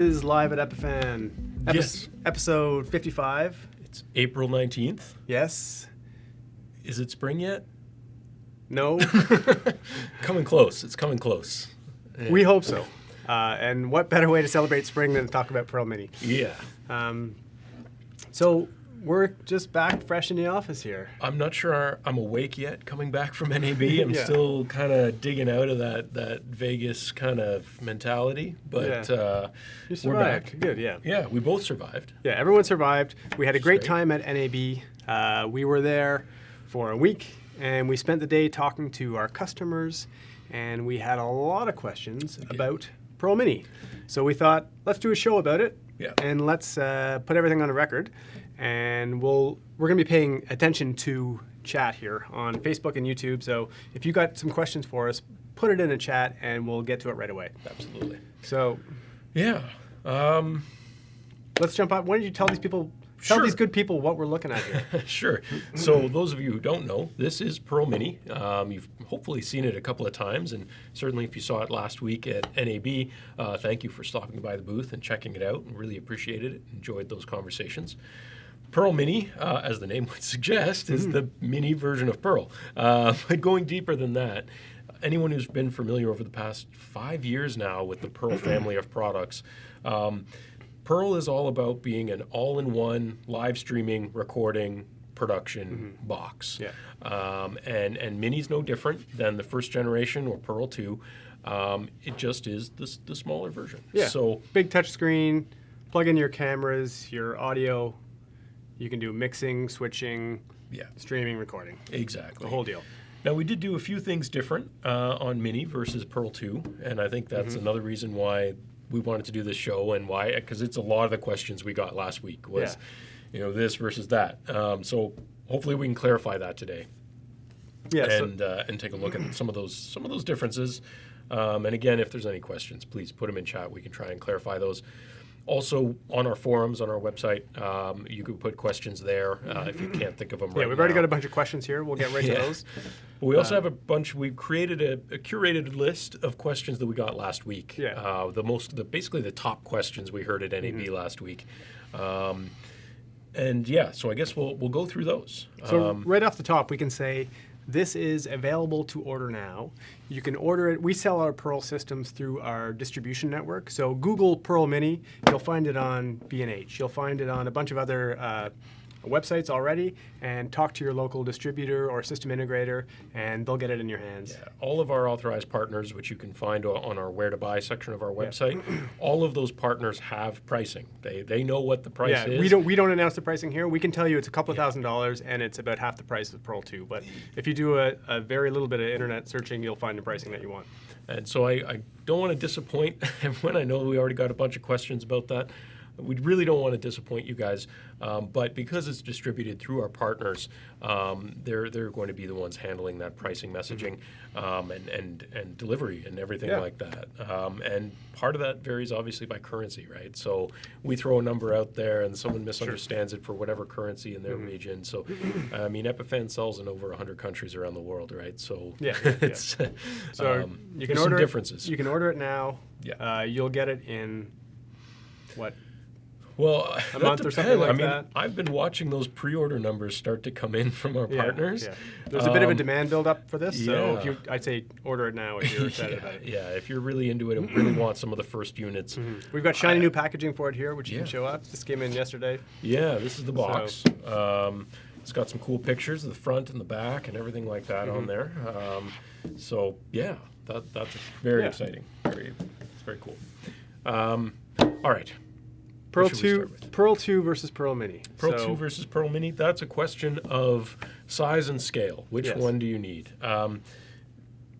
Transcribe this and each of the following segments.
Is live at Epiphan. Yes. Episode 55. It's April 19th. Yes. Is it spring yet? No. Coming close. It's coming close. Yeah. We hope so. And what better way to celebrate spring than to talk about Pearl Mini? Yeah. So we're just back fresh in the office here. I'm not sure I'm awake yet coming back from NAB. I'm Yeah. still kind of digging out of that Vegas kind of mentality. But You survived. we're back. Good, yeah. Yeah, we both survived. Yeah, everyone survived. We had a great Great. time at NAB. We were there for a week, and we spent the day talking to our customers, and we had a lot of questions about Pearl Mini. So we thought, let's do a show about it, Yeah. and let's put everything on a record. And we're going to be paying attention to chat here on Facebook and YouTube. So if you got some questions for us, put it in a chat, and we'll get to it right away. Absolutely. So Yeah. let's jump on. Why don't you tell these people, tell Sure. these good people what we're looking at here? Sure. So those of you who don't know, this is Pearl Mini. You've hopefully seen it a couple of times, and certainly if you saw it last week at NAB, thank you for stopping by the booth and checking it out. Really appreciated it. Enjoyed those conversations. Pearl Mini, as the name would suggest, is the mini version of Pearl. But going deeper than that, anyone who's been familiar over the past 5 years now with the Pearl family of products, Pearl is all about being an all-in-one live streaming, recording, production box. Yeah. And Mini's no different than the first generation or Pearl 2. It just is the smaller version. Yeah. So big touch screen, plug in your cameras, your audio. You can do mixing, switching, yeah, streaming, recording, exactly. the whole deal. Now, we did do a few things different on Mini versus Pearl 2, and I think that's another reason why we wanted to do this show, and why, because it's a lot of the questions we got last week was, this versus that. So hopefully we can clarify that today, Yeah. and take a look at some of those differences. And again, if there's any questions, please put them in chat. We can try and clarify those. Also, on our forums, on our website, you can put questions there if you can't think of them right now. We've already got a bunch of questions here. We'll get right to those. But we also have a bunch. We've created a curated list of questions that we got last week. Yeah. Basically the top questions we heard at NAB last week. And yeah, so I guess we'll go through those. So right off the top, we can say this is available to order now. You can order it. We sell our Pearl systems through our distribution network. So Google Pearl Mini, you'll find it on B&H. You'll find it on a bunch of other websites already, and talk to your local distributor or system integrator, and they'll get it in your hands. Yeah, all of our authorized partners, which you can find on our Where to Buy section of our website, all of those partners have pricing. They know what the price is. We don't announce the pricing here. We can tell you it's a couple of $1,000s, and it's about half the price of Pearl 2. But if you do a very little bit of internet searching, you'll find the pricing that you want. And so I don't want to disappoint everyone. I know we already got a bunch of questions about that. We really don't want to disappoint you guys, but because it's distributed through our partners, they're going to be the ones handling that pricing messaging and delivery and everything like that. And part of that varies obviously by currency, right? So we throw a number out there and someone misunderstands it for whatever currency in their region. So I mean, Epiphan sells in over 100 countries around the world, right? So it's So you can there's order some differences. You can order it now. Yeah. You'll get it in what? Well, a month or something like that. I've been watching those pre-order numbers start to come in from our partners. Yeah. There's a bit of a demand build-up for this, so yeah. I'd say order it now if you're excited about it. Yeah, if you're really into it and really want some of the first units. We've got shiny new packaging for it here, which you can show up. This came in yesterday. Yeah, this is the box. It's got some cool pictures of the front and the back and everything like that on there. So yeah, that's very exciting. It's very cool. All right. Pearl 2 versus Pearl Mini. Pearl 2 versus Pearl Mini, that's a question of size and scale. Which one do you need?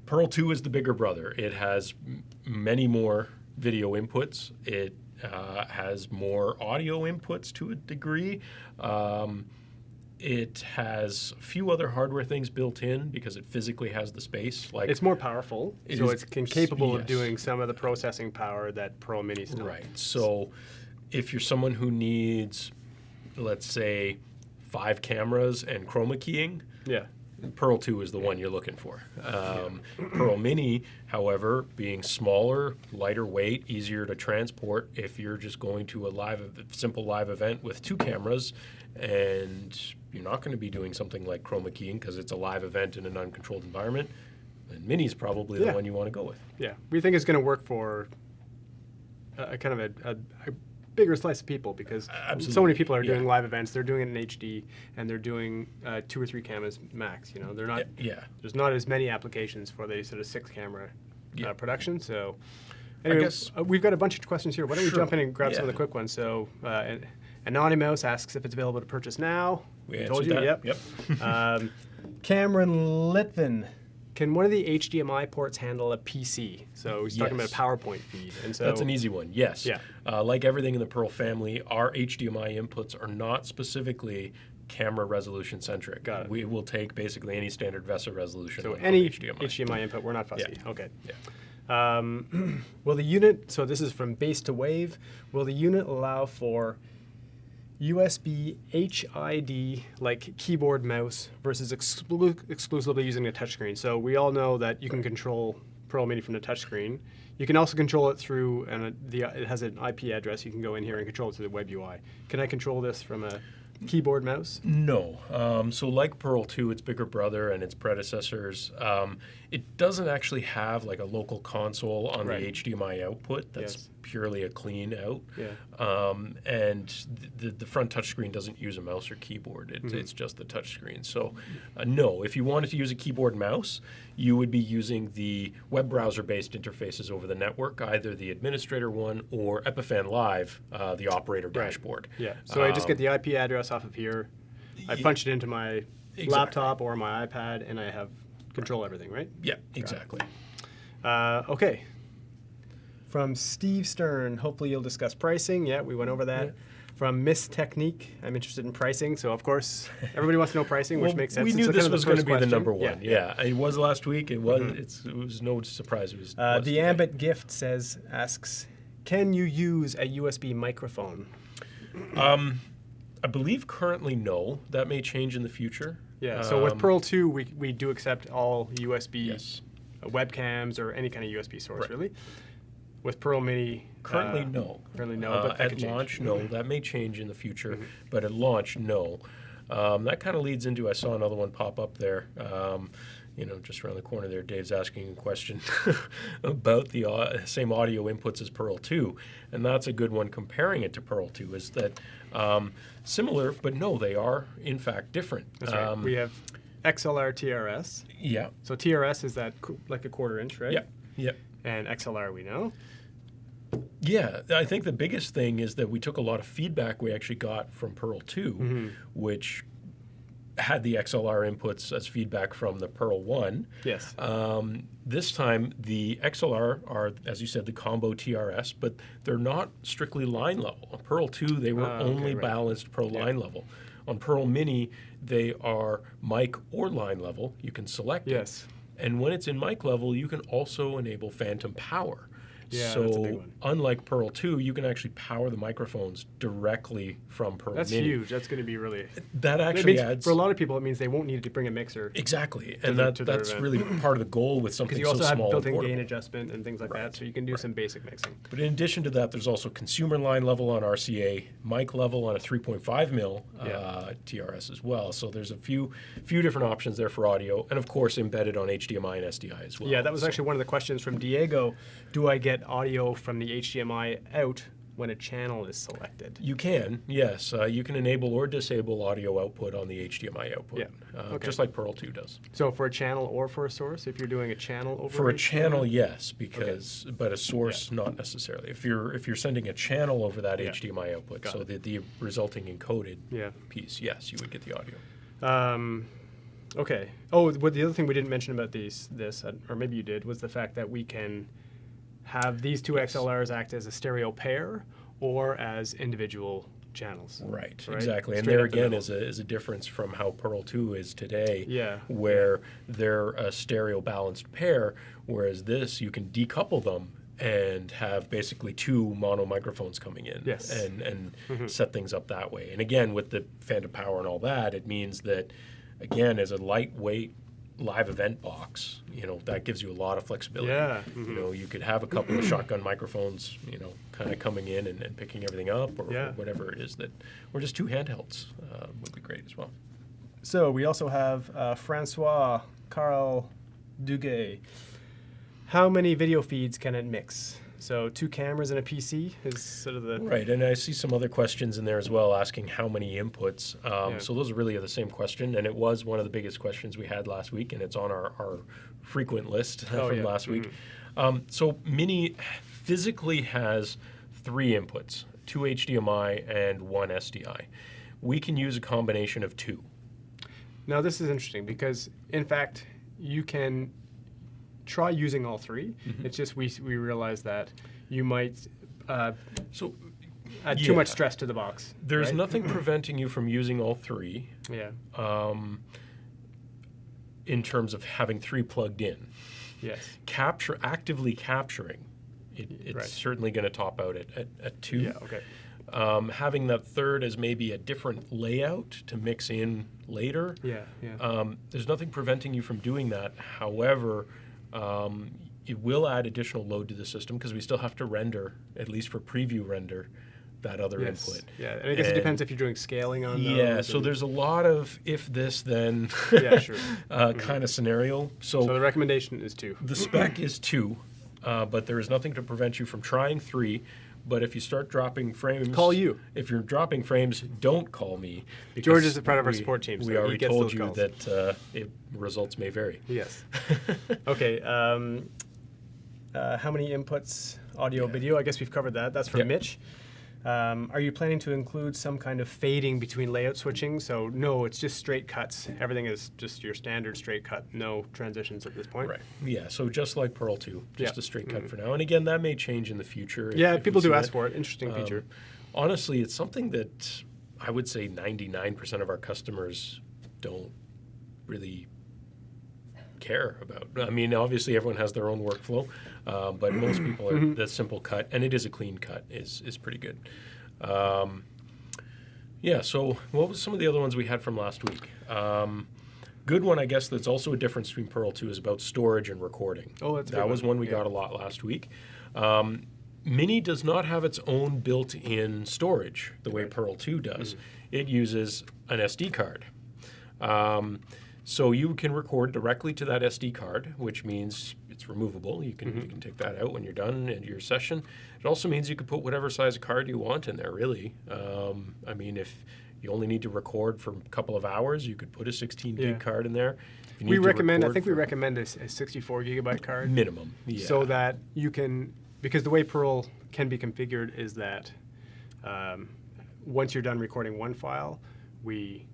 Pearl 2 is the bigger brother. It has many more video inputs. It has more audio inputs to a degree. It has a few other hardware things built in because it physically has the space. Like it's more powerful, so it's capable of doing some of the processing power that Pearl Mini still. Right. So if you're someone who needs, let's say, 5 cameras and chroma keying, Pearl 2 is the one you're looking for. Pearl Mini, however, being smaller, lighter weight, easier to transport if you're just going to a simple live event with 2 cameras, and you're not going to be doing something like chroma keying because it's a live event in an uncontrolled environment, then Mini's probably the one you want to go with. Yeah, we think it's going to work for a kind of a bigger slice of people, because so many people are doing live events. They're doing it in HD, and they're doing 2 or 3 cameras max. You know, they're not. There's not as many applications for the sort of 6-camera production. So, anyway, I guess we've got a bunch of questions here. Why don't we jump in and grab some of the quick ones? So, Anonymous asks if it's available to purchase now. We told you. that. Yep. Cameron Litvin. Can one of the HDMI ports handle a PC? So he's talking about a PowerPoint feed. And so that's an easy one, yes. Yeah. Like everything in the Pearl family, our HDMI inputs are not specifically camera resolution centric. Got it. We will take basically any standard VESA resolution. So from any HDMI input, we're not fussy. Yeah. Okay. Yeah. Will the unit, so this is from base to wave, will the unit allow for USB HID like keyboard mouse versus exclusively using a touchscreen? So we all know that you can control Pearl Mini from the touchscreen. You can also control it through, it has an IP address. You can go in here and control it through the web UI. Can I control this from a keyboard mouse? No. So like Pearl 2, its bigger brother and its predecessors, it doesn't actually have like a local console on the HDMI output. That's purely a clean out. Yeah. And the front touchscreen doesn't use a mouse or keyboard. It's just the touchscreen. So no, if you wanted to use a keyboard mouse, you would be using the web browser-based interfaces over the network, either the administrator one or Epiphan Live, the operator dashboard. Yeah. So I just get the IP address off of here. I punch it into my laptop or my iPad, and I have control everything, right? Yeah, exactly. Okay. From Steve Stern, hopefully you'll discuss pricing. Yeah, we went over that. Yeah. From Miss Technique, I'm interested in pricing. So, of course, everybody wants to know pricing, which makes sense. We knew this was going to be the number one. Yeah. It was last week. It was. It was no surprise. It was. The Ambit Gift asks, can you use a USB microphone? I believe currently no. That may change in the future. Yeah. So with Pearl 2, we do accept all USB webcams or any kind of USB source, really. With Pearl Mini, currently no. Currently no, but that at launch, no. That may change in the future, but at launch, no. That kind of leads into, I saw another one pop up there. Just around the corner there, Dave's asking a question about the same audio inputs as Pearl 2, and that's a good one comparing it to Pearl 2, is that similar, but no, they are, in fact, different. That's right. We have XLR TRS. Yeah. So TRS is that like a 1/4 inch, right? Yeah. Yeah. And XLR we know. Yeah, I think the biggest thing is that we took a lot of feedback we actually got from Pearl 2, which had the XLR inputs as feedback from the Pearl 1. Yes. This time, the XLR are, as you said, the combo TRS, but they're not strictly line level. On Pearl 2, they were only balanced Pro line level. On Pearl Mini, they are mic or line level. You can select it. And when it's in mic level, you can also enable phantom power. Yeah, so that's a big one. Unlike Pearl 2, you can actually power the microphones directly from Pearl That's Mini. huge. That's going to be really... That actually adds... For a lot of people, it means they won't need to bring a mixer. Exactly. And that's really part of the goal with something so small. Because you also have built-in gain adjustment and things like that, so you can do some basic mixing. But in addition to that, there's also consumer line level on RCA, mic level on a 3.5 mil TRS as well. So there's a few different options there for audio, and of course embedded on HDMI and SDI as well. Yeah, that was actually one of the questions from Diego. Do I get audio from the HDMI out when a channel is selected? You can, yes. You can enable or disable audio output on the HDMI output, just like Pearl 2 does. So for a channel or for a source, if you're doing a channel over For a channel, yes, because but a source not necessarily. If you're sending a channel over that HDMI output, so the resulting encoded piece, yes, you would get the audio. Okay. Oh, the other thing we didn't mention about this, or maybe you did, was the fact that we can have these two XLRs act as a stereo pair or as individual channels. Right? Exactly. And there again is a difference from how Pearl 2 is today, where they're a stereo balanced pair, whereas this, you can decouple them and have basically 2 mono microphones coming in and set things up that way. And again, with the phantom power and all that, it means that again, as a lightweight live event box, that gives you a lot of flexibility. Yeah. You could have a couple of shotgun microphones, kind of coming in and picking everything up, or whatever it is or just two handhelds would be great as well. So we also have Francois Carl Duguay. How many video feeds can it mix? So 2 cameras and a PC is sort of the... Right, and I see some other questions in there as well asking how many inputs. So those are really the same question, and it was one of the biggest questions we had last week, and it's on our frequent list from last week. So Mini physically has 3 inputs, 2 HDMI and 1 SDI. We can use a combination of 2. Now this is interesting because, in fact, you can try using all 3. It's just we realize that you might add too much stress to the box. There's nothing preventing you from using all 3. Yeah. In terms of having 3 plugged in. Yes. Actively capturing, it's certainly going to top out at 2. Yeah. Okay. Having that third as maybe a different layout to mix in later. Yeah. There's nothing preventing you from doing that. However, it will add additional load to the system because we still have to render, at least for preview render, that other input. Yeah, and I guess it depends if you're doing scaling on those. Yeah, so there's a lot of if this then kind of scenario. So the recommendation is 2. The spec is 2, but there is nothing to prevent you from trying 3. But if you start dropping frames... Call you. If you're dropping frames, don't call me. George is a part of our support team, so we already told you calls. That results may vary. Yes. Okay. How many inputs, audio, video? I guess we've covered that. That's from Mitch. Are you planning to include some kind of fading between layout switching? So no, it's just straight cuts. Everything is just your standard straight cut, no transitions at this point. Right. Yeah, so just like Pearl 2, just a straight cut for now. And again, that may change in the future. If people do ask for it. Interesting feature. Honestly, it's something that I would say 99% of our customers don't really care about. I mean, obviously everyone has their own workflow, but most people are the simple cut, and it is a clean cut, is pretty good. So what was some of the other ones we had from last week? Good one, I guess, that's also a difference between Pearl 2 is about storage and recording. Oh, that's that was one we got a lot last week. Mini does not have its own built-in storage the way Pearl 2 does. It uses an SD card. So you can record directly to that SD card, which means it's removable. You can take that out when you're done in your session. It also means you can put whatever size card you want in there, really. I mean, if you only need to record for a couple of hours, you could put a 16 gig card in there. We recommend a 64 gigabyte card. Minimum, so that you can, because the way Pearl can be configured is that once you're done recording one file, we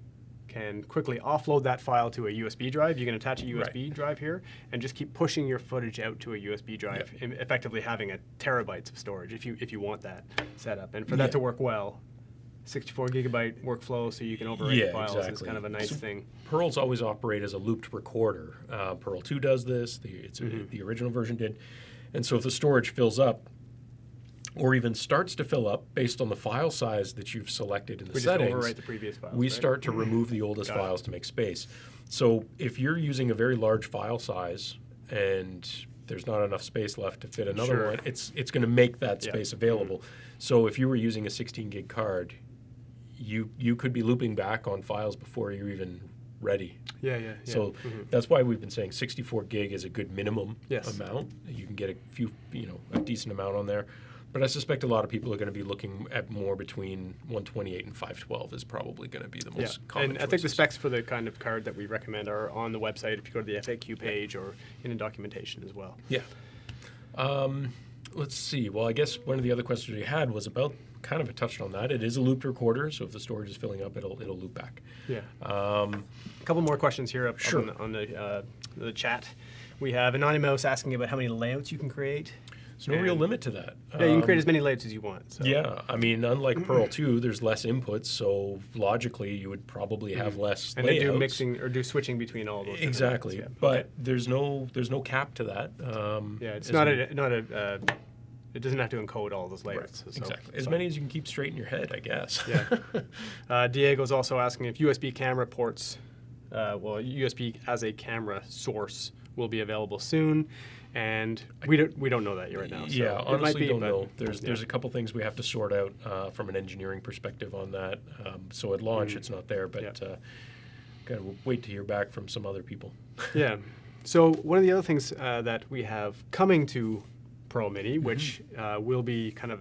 can quickly offload that file to a USB drive. You can attach a USB drive here and just keep pushing your footage out to a USB drive, effectively having a terabytes of storage if you want that set up. And for that to work well, 64 gigabyte workflow so you can overwrite files is kind of a nice thing. Pearl's always operate as a looped recorder. Pearl 2 does this, the original version did. And so if the storage fills up, or even starts to fill up based on the file size that you've selected in the settings, just overwrite the previous files, we start to remove the oldest files to make space. So if you're using a very large file size and there's not enough space left to fit another one, it's going to make that space available. So if you were using a 16 gig card, you could be looping back on files before you're even ready. So that's why we've been saying 64 gig is a good minimum amount. You can get a decent amount on there. But I suspect a lot of people are going to be looking at more between 128 and 512 is probably going to be the most common And I think the specs for the kind of card that we recommend are on the website if you go to the FAQ page or in the documentation as well. Let's see. Well, I guess one of the other questions we had was about kind of touched on that. It is a looped recorder, so if the storage is filling up, it'll loop back. A couple more questions here up on the chat. We have Anonymous asking about how many layouts you can create. There's no real limit to that. You can create as many layouts as you want. So. Yeah, I mean, unlike Pearl 2, there's less inputs, so logically you would probably have less and layouts. And do mixing or do switching between all those. Exactly, but there's no cap to that. It's it doesn't have to encode all those layouts. Right. So exactly, as many as you can keep straight in your head, I guess. Diego's also asking if USB camera ports USB as a camera source will be available soon, and we don't know that yet right now. So Yeah, it might honestly, be, don't but, know. There's a couple things we have to sort out from an engineering perspective on that. So at launch, it's not there, but gotta wait to hear back from some other people. Yeah. So one of the other things that we have coming to Pearl Mini, which will be kind of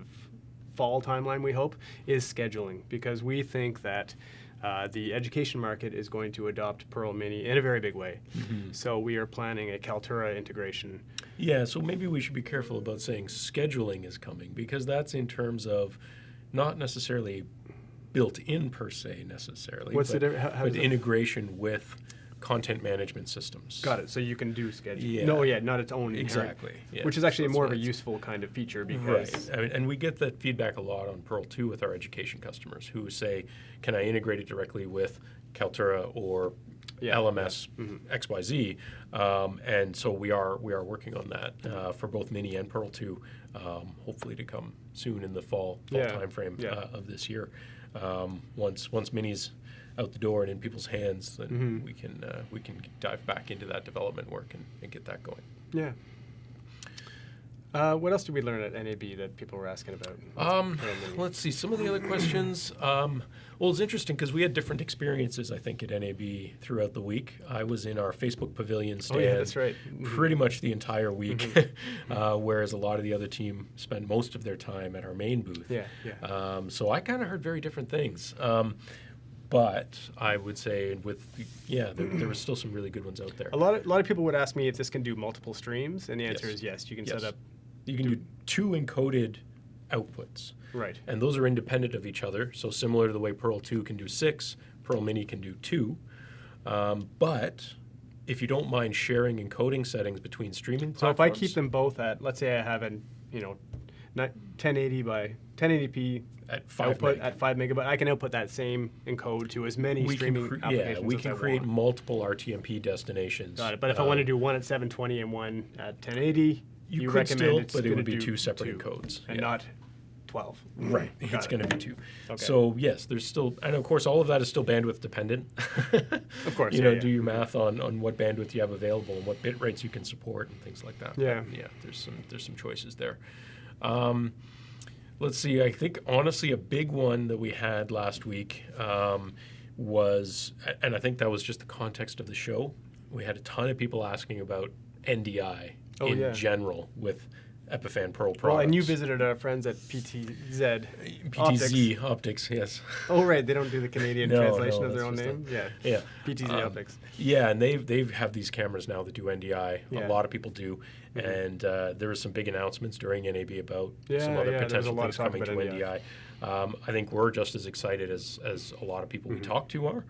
fall timeline, we hope, is scheduling, because we think that the education market is going to adopt Pearl Mini in a very big way. So we are planning a Kaltura integration. Yeah, so maybe we should be careful about saying scheduling is coming, because that's in terms of not necessarily built in per se necessarily, What's but, the difference? How but does it- integration with content management systems. Got it. So you can do scheduling. Yeah. No, not its own inherent, Exactly. Yeah. which is actually So more of that's a why it's- useful kind of feature, because Right, and we get that feedback a lot on Pearl 2 with our education customers who say, can I integrate it directly with Kaltura or LMS XYZ? And so we are working on that for both Mini and Pearl 2, hopefully to come soon in the fall timeframe of this year. Once Mini's out the door and in people's hands, then we can dive back into that development work and get that going. Yeah. What else did we learn at NAB that people were asking about? Let's see, some of the other questions. Well, it's interesting because we had different experiences, I think, at NAB throughout the week. I was in our Facebook Pavilion stand that's right. pretty much the entire week, whereas a lot of the other team spent most of their time at our main booth. So I kind of heard very different things. But I would say there were still some really good ones out there. A lot of people would ask me if this can do multiple streams, and the answer is yes. You can set up. You can do 2 encoded outputs. Right. And those are independent of each other. So similar to the way Pearl 2 can do 6, Pearl Mini can do 2. But if you don't mind sharing encoding settings between streaming platforms. So if I keep them both at, let's say I have an 1080 by 1080p at 5 output meg. at 5 megabyte, I can output that same encode to as many streaming applications we as can I create want. multiple RTMP destinations. Got it. But if I want to do one at 720 and one at 1080, you could recommend still, it's but it gonna would be do 2 separate encodes. and not 12. Right, it's going to be 2. Okay. So yes, there's still, and of course all of that is still bandwidth dependent. Of course, do your math on what bandwidth you have available and what bit rates you can support and things like that. Yeah. But yeah, there's some choices there. Let's see. I think honestly a big one that we had last week was, and I think that was just the context of the show. We had a ton of people asking about NDI in general with Epiphan Pearl products. Well, and you visited our friends at PTZ. PTZ Optics, yes. Oh, right. They don't do the Canadian translation of their own that's name? Yeah. PTZ Optics. Yeah, and they have these cameras now that do NDI. Yeah. A lot of people do. And there were some big announcements during NAB about some other there was a potential lot of things talk coming to about NDI. I think we're just as excited as a lot of people we talk to are.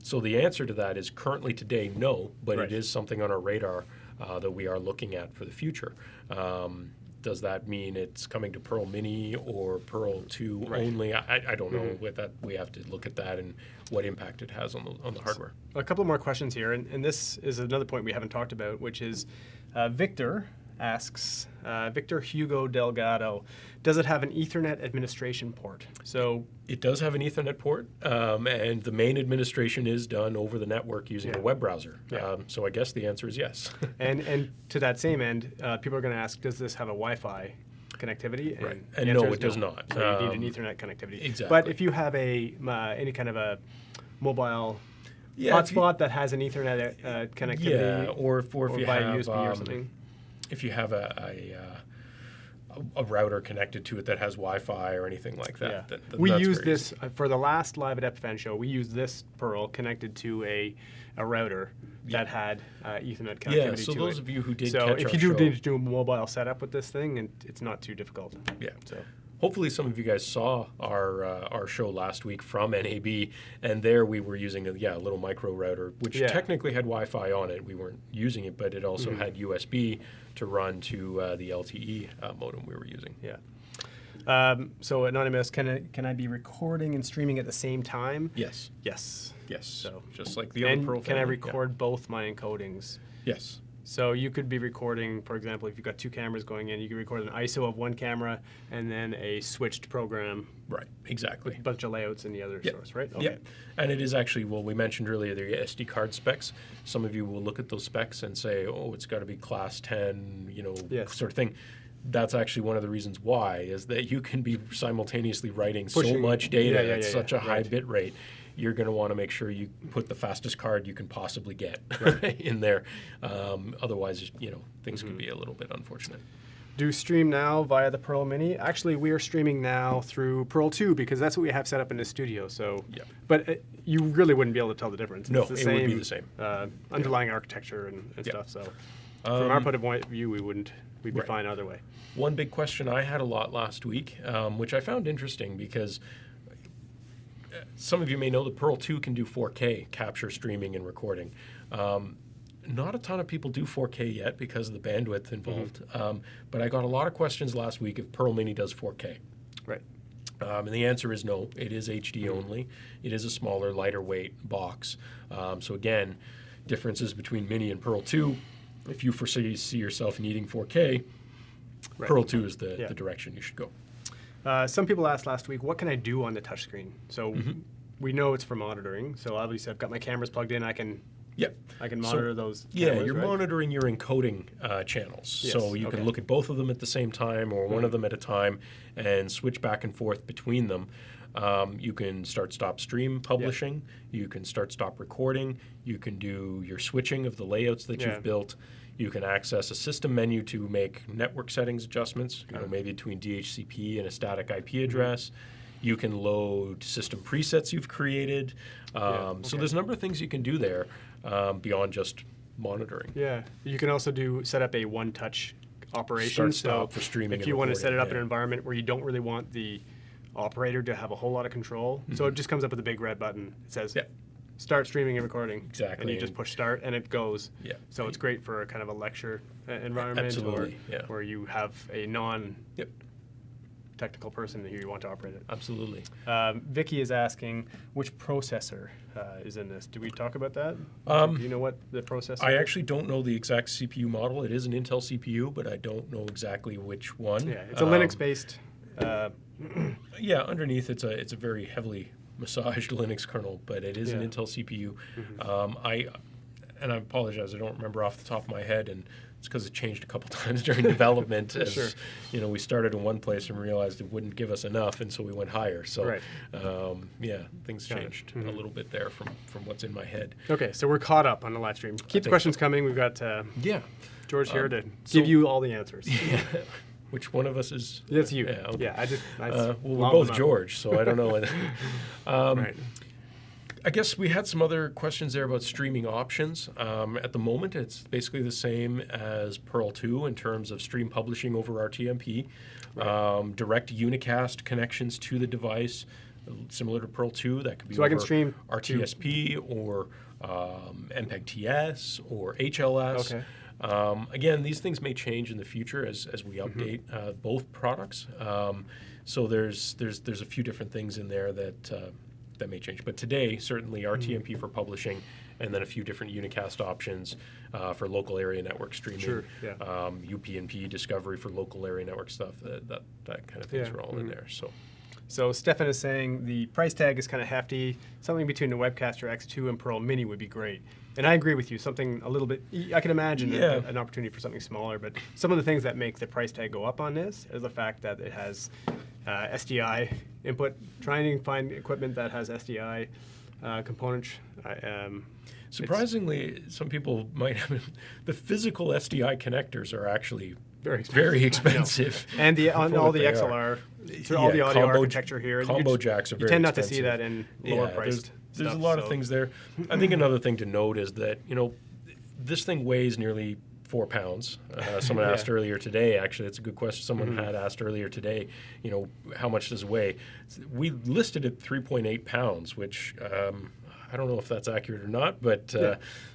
So the answer to that is currently today, no, but it is something on our radar that we are looking at for the future. Does that mean it's coming to Pearl Mini or Pearl 2 only? I don't know. With that, we have to look at that and what impact it has on the hardware. A couple more questions here, and this is another point we haven't talked about, which is Victor asks, Victor Hugo Delgado, does it have an Ethernet administration port? So it does have an Ethernet port, and the main administration is done over the network using a web browser. So I guess the answer is yes. and to that same end, people are going to ask, does this have a Wi-Fi connectivity? Right. The And answer no, is it does not. So you need an Ethernet connectivity. Exactly. But if you have any kind of a mobile hotspot that has an Ethernet connectivity, or if you via have USB or something. If you have a router connected to it that has Wi-Fi or anything like that. Then We that's used very this for the last Live at Epiphan show. We used this Pearl connected to a router that had Ethernet connectivity Yeah, so to those it. of you who did So catch if our you do show- need to do a mobile setup with this thing, and it's not too difficult. Yeah. So Hopefully some of you guys saw our show last week from NAB, and there we were using a little micro router, which technically had Wi-Fi on it. We weren't using it, but it also had USB to run to the LTE modem we were using. Yeah. So Anonymous, can I be recording and streaming at the same time? Yes. Yes. Yes. So just like the other Pearl can I family. record both my encodings? Yes. So you could be recording, for example, if you've got two cameras going in, you could record an ISO of one camera and then a switched program. Right, exactly. A bunch of layouts in the other source, right? Okay. Yep. And it is actually, well, we mentioned earlier the SD card specs. Some of you will look at those specs and say, oh, it's got to be class 10, sort of thing. That's actually one of the reasons why, is that you can be simultaneously writing so much data at such a high bit rate. You're going to want to make sure you put the fastest card you can possibly get in there. Otherwise, things could be a little bit unfortunate. Do stream now via the Pearl Mini. Actually, we are streaming now through Pearl 2 because that's what we have set up in the studio. So, but you really wouldn't be able to tell the difference. No, it's the it same, would be the same. Underlying architecture and stuff. So, from our point of view, we'd be fine either way. One big question I had a lot last week, which I found interesting because some of you may know the Pearl 2 can do 4K capture, streaming, and recording. Not a ton of people do 4K yet because of the bandwidth involved, but I got a lot of questions last week if Pearl Mini does 4K. Right. And the answer is no. It is HD only. It is a smaller, lighter weight box. So again, differences between Mini and Pearl 2. If you see yourself needing 4K, Pearl 2 is the direction you should go. Some people asked last week, what can I do on the touchscreen? So we know it's for monitoring. So obviously I've got my cameras plugged in. I can monitor those cameras, you're right? monitoring your encoding channels. Yes, so you can look at both of them at the same time or one of them at a time and switch back and forth between them. You can start-stop stream publishing. You can start-stop recording. You can do your switching of the layouts that you've built. You can access a system menu to make network settings adjustments, maybe between DHCP and a static IP address. You can load system presets you've created. So there's a number of things you can do there beyond just monitoring. Yeah, you can also set up a one-touch operation. Start-stop for streaming. If you want to set it up in an environment where you don't really want the operator to have a whole lot of control, so it just comes up with a big red button. It says, start streaming and recording. Exactly. And you just push start and it goes. Yeah. So it's great for a kind of a lecture environment where you have a non-technical person here you want to operate it. Absolutely. Vicky is asking, which processor is in this? Did we talk about that? Do you know what the processor I is? actually don't know the exact CPU model. It is an Intel CPU, but I don't know exactly which one. Yeah, it's a Linux-based. Underneath it's a very heavily massaged Linux kernel, but it is an Intel CPU. I apologize, I don't remember off the top of my head, and it's because it changed a couple times during development. As we started in one place and realized it wouldn't give us enough, and so we went higher. So things changed a little bit there from what's in my head. Okay, so we're caught up on the live stream. Keep the questions coming. We've got George here to give you all the answers. Which one of us is? That's you. Yeah, okay. We're both George, so I don't know. Right. I guess we had some other questions there about streaming options. At the moment, it's basically the same as Pearl 2 in terms of stream publishing over RTMP. Direct unicast connections to the device, similar to Pearl 2. That could be I can stream RTSP or MPEG-TS or HLS. Okay. Again, these things may change in the future as we update both products. So there's a few different things in there that may change. But today, certainly RTMP for publishing, and then a few different unicast options for local area network streaming. UPnP discovery for local area network stuff. That kind of things are all in there. So Stefan is saying the price tag is kind of hefty. Something between the Webcaster X2 and Pearl Mini would be great. And I agree with you. Something a little bit, I can imagine an opportunity for something smaller, but some of the things that make the price tag go up on this is the fact that it has SDI input. Trying to find equipment that has SDI components. Surprisingly, some people might have the physical SDI connectors are actually very expensive. And all the XLR, all the audio architecture here. Combo jacks are very expensive. You tend not to see that in lower priced There's a lot of things there. I think another thing to note is that, this thing weighs nearly 4 pounds. Someone asked earlier today, actually, that's a good question. Someone had asked earlier today, how much does it weigh? We listed it 3.8 pounds, which I don't know if that's accurate or not, but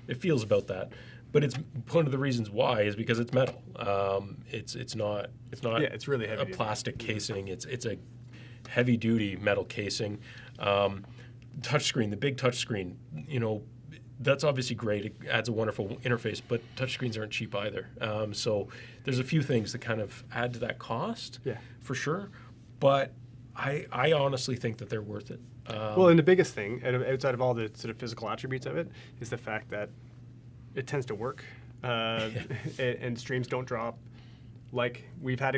it feels about that. But it's one of the reasons why is because it's metal. It's not it's really heavy a plastic casing. It's a heavy duty metal casing. Touchscreen, the big touchscreen, that's obviously great. It adds a wonderful interface, but touchscreens aren't cheap either. So there's a few things that kind of add to that cost, for sure. But I honestly think that they're worth it. Well, and the biggest thing, outside of all the sort of physical attributes of it, is the fact that it tends to work, and streams don't drop. Like we have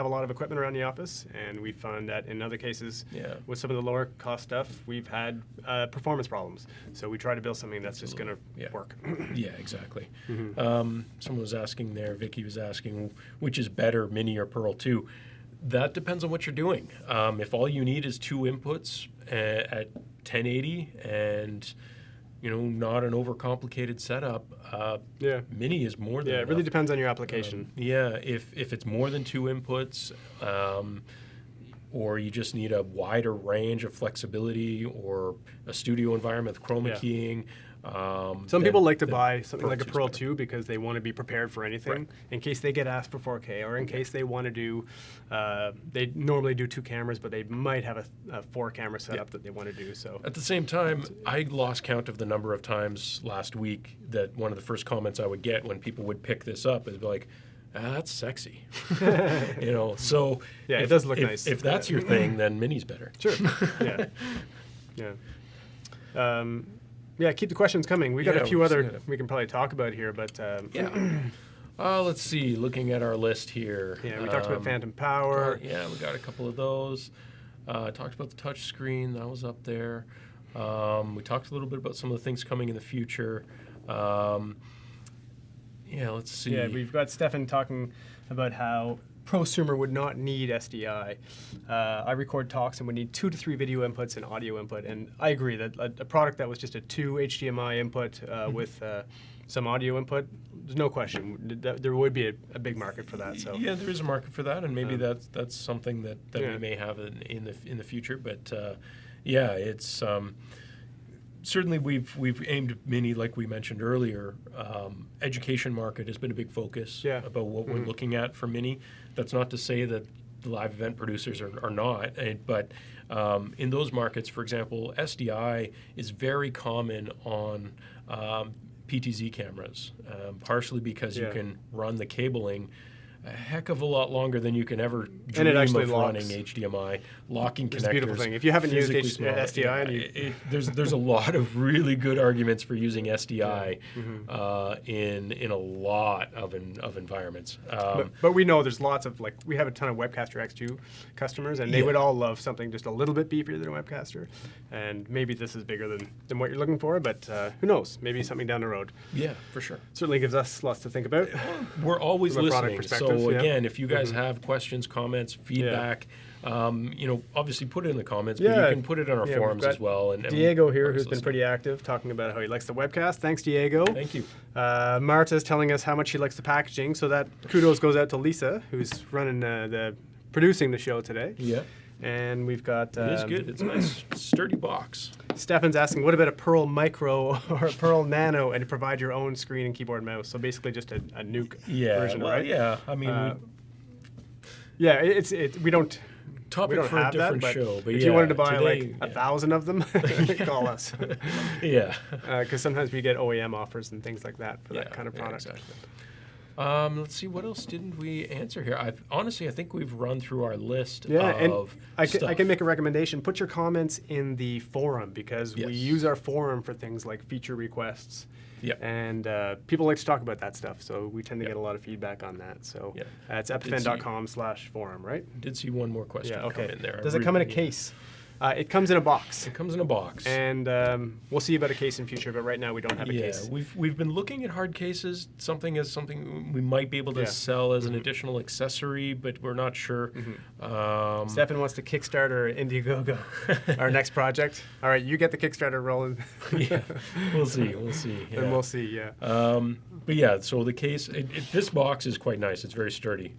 a lot of equipment around the office, and we found that in other cases, with some of the lower cost stuff, we've had performance problems. So we try to build something that's just going to work. Yeah, exactly. Someone was asking there, Vicky was asking, which is better, Mini or Pearl 2? That depends on what you're doing. If all you need is 2 inputs at 1080 and not an overcomplicated setup, Mini is more than enough. It really depends on your application. If it's more than 2 inputs, or you just need a wider range of flexibility, or a studio environment with chroma keying. Some people like to buy something like a Pearl 2 because they want to be prepared for anything in case they get asked for 4K, or in case they want to do, they normally do 2 cameras, but they might have a 4-camera setup that they want to do. So at the same time, I lost count of the number of times last week that one of the first comments I would get when people would pick this up is like, that's sexy. So it does look nice. If that's your thing, then Mini's better. Sure. Keep the questions coming. We got a few other we can probably talk about here, but let's see. Looking at our list here. We talked about phantom power. We got a couple of those. Talked about the touch screen. That was up there. We talked a little bit about some of the things coming in the future. Let's see. We've got Stefan talking about how prosumer would not need SDI. I record talks and would need 2 to 3 video inputs and audio input, and I agree that a product that was just a 2 HDMI input with some audio input, there's no question there would be a big market for that. So there is a market for that, and maybe that's something that we may have in the future. But it's certainly we've aimed Mini, like we mentioned earlier. Education market has been a big focus about what we're looking at for Mini. That's not to say that the live event producers are not, but in those markets, for example, SDI is very common on PTZ cameras, partially because you can run the cabling a heck of a lot longer than you can ever dream of running HDMI. Locking connectors. It's a beautiful thing. If you haven't used SDI, there's a lot of really good arguments for using SDI in a lot of environments. But we know there's lots of, we have a ton of Webcaster X2 customers, and they would all love something just a little bit beefier than a Webcaster. And maybe this is bigger than what you're looking for, but who knows? Maybe something down the road. Yeah, for sure. Certainly gives us lots to think about. We're always listening. So again, if you guys have questions, comments, feedback, obviously put it in the comments, but you can put it on our forums as well. And Diego here, who's been pretty active, talking about how he likes the webcast. Thanks, Diego. Thank you. Marta's telling us how much she likes the packaging, so that kudos goes out to Lisa, who's running producing the show today. Yeah. And we've got... it is good. It's a nice, sturdy box. Stefan's asking, what about a Pearl Micro or a Pearl Nano, and provide your own screen and keyboard and mouse? So basically just a nuke version, right? Yeah, I mean... we don't... Topic for a different show. But if you wanted to buy 1,000 of them, call us. Because sometimes we get OEM offers and things like that for that kind of product. Exactly. Let's see, what else didn't we answer here? Honestly, I think we've run through our list of stuff. I can make a recommendation. Put your comments in the forum, because we use our forum for things like feature requests. And people like to talk about that stuff, so we tend to get a lot of feedback on that. So it's epiphan.com/forum, right? Did see one more question come in there. Does it come in a case? It comes in a box. It comes in a box. And we'll see about a case in future, but right now we don't have a case. We've been looking at hard cases, something we might be able to sell as an additional accessory, but we're not sure. Stefan wants to Kickstarter Indiegogo, our next project. All right, you get the Kickstarter rolling. We'll see. And we'll see, But so the case, this box is quite nice. It's very sturdy.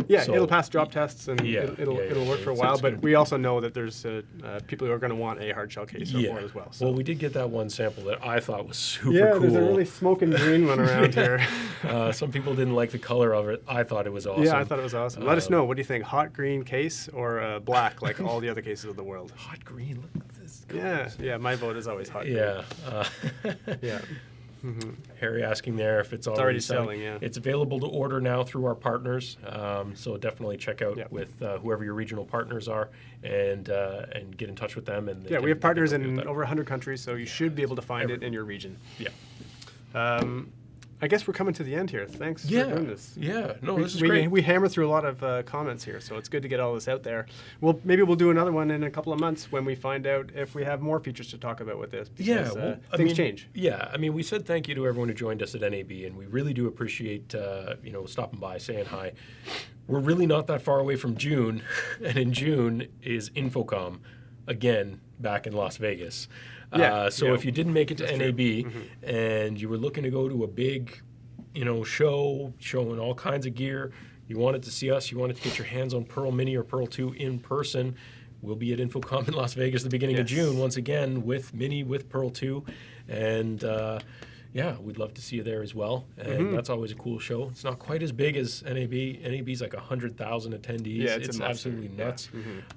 It'll pass drop tests, and it'll work for a while, but we also know that there's people who are going to want a hard shell case or more as well. So. Well, we did get that one sample that I thought was super cool. Yeah, there's a really smoking green one around here. Some people didn't like the color of it. I thought it was awesome. Yeah, I thought it was awesome. Let us know. What do you think? Hot green case or black, like all the other cases of the world? Hot green. Look, is Yeah, yeah. My vote is always hot. Yeah. Yeah. Harry asking there if it's already, already selling, yeah. It's available to order now through our partners. So definitely check out Yep. with whoever your regional partners are and get in touch with them. And Yeah, we have partners in over. over 100 countries, so you should be able to find it in your region. Yeah. I guess we're coming to the end here. Thanks for doing this. Yeah. No, this is we, great. We hammer through a lot of comments here, so it's good to get all this out there. Maybe we'll do another one in a couple of months when we find out if we have more features to talk about with this. Because, things change. Yeah, I mean, we said thank you to everyone who joined us at NAB, and we really do appreciate stopping by, saying hi. We're really not that far away from June, and in June is Infocom again back in Las Vegas. If you didn't make it to NAB and you were looking to go to a big, show showing all kinds of gear, you wanted to see us, you wanted to get your hands on Pearl Mini or Pearl 2 in person, we'll be at Infocom in Las Vegas at the beginning of June once again with Mini, with Pearl 2, and we'd love to see you there as well. And that's always a cool show. It's not quite as big as NAB. NAB's like 100,000 attendees. Yeah, it's absolutely nuts.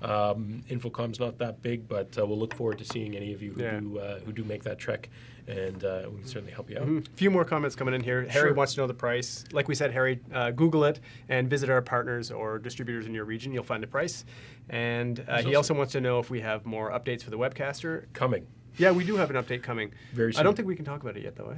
Infocom's not that big, but we'll look forward to seeing any of you who do make that trek, and we can certainly help you out. A few more comments coming in here. Harry wants to know the price. Like we said, Harry, Google it and visit our partners or distributors in your region. You'll find the price. And he also wants to know if we have more updates for the webcaster. Coming. Yeah, we do have an update coming. Very soon. I don't think we can talk about it yet, though. Eh?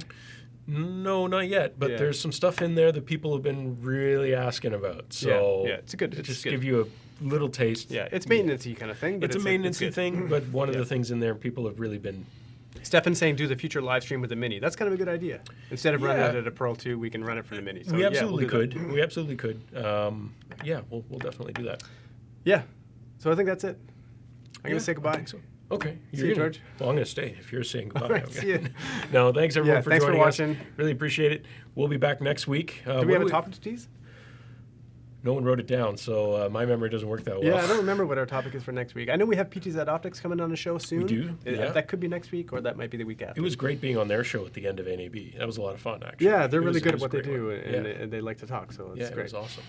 No, not yet. But there's some stuff in there that people have been really asking about. So it's good. It's just good. give you a little taste. Yeah, it's maintenance-y kind of thing. But It's a maintenance-y thing, but one of the things in there people have really been... Stefan's saying do the future live stream with the Mini. That's kind of a good idea. Instead of running it at a Pearl 2, we can run it for the Mini. So, we absolutely we'll do that. could. We absolutely could. We'll definitely do that. Yeah. So I think that's it. I'm going to say goodbye. I think so. Okay. See you, George. Well, I'm going to stay if you're saying goodbye. All right, okay. see you. No, thanks everyone for thanks joining for watching. us. Really appreciate it. We'll be back next week. Do we have a topic to tease? No one wrote it down, so my memory doesn't work that well. Yeah, I don't remember what our topic is for next week. I know we have PTZ Optics coming on the show soon. We do, yeah. That could be next week, or that might be the week after. It was great being on their show at the end of NAB. That was a lot of fun, actually. Yeah, they're It really was- good it at was a what they great do, one. and they like to talk, so it's great. It was awesome.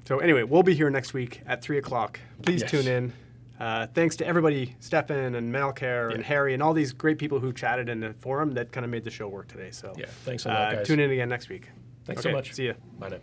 So anyway, we'll be here next week at 3 o'clock. Please Yes. tune in. Thanks to everybody, Stefan and Malcare and Harry and all these great people who chatted in the forum that kind of made the show work today. So Yeah, thanks a lot, guys. Tune in again next week. Thanks so much. See ya. Bye now.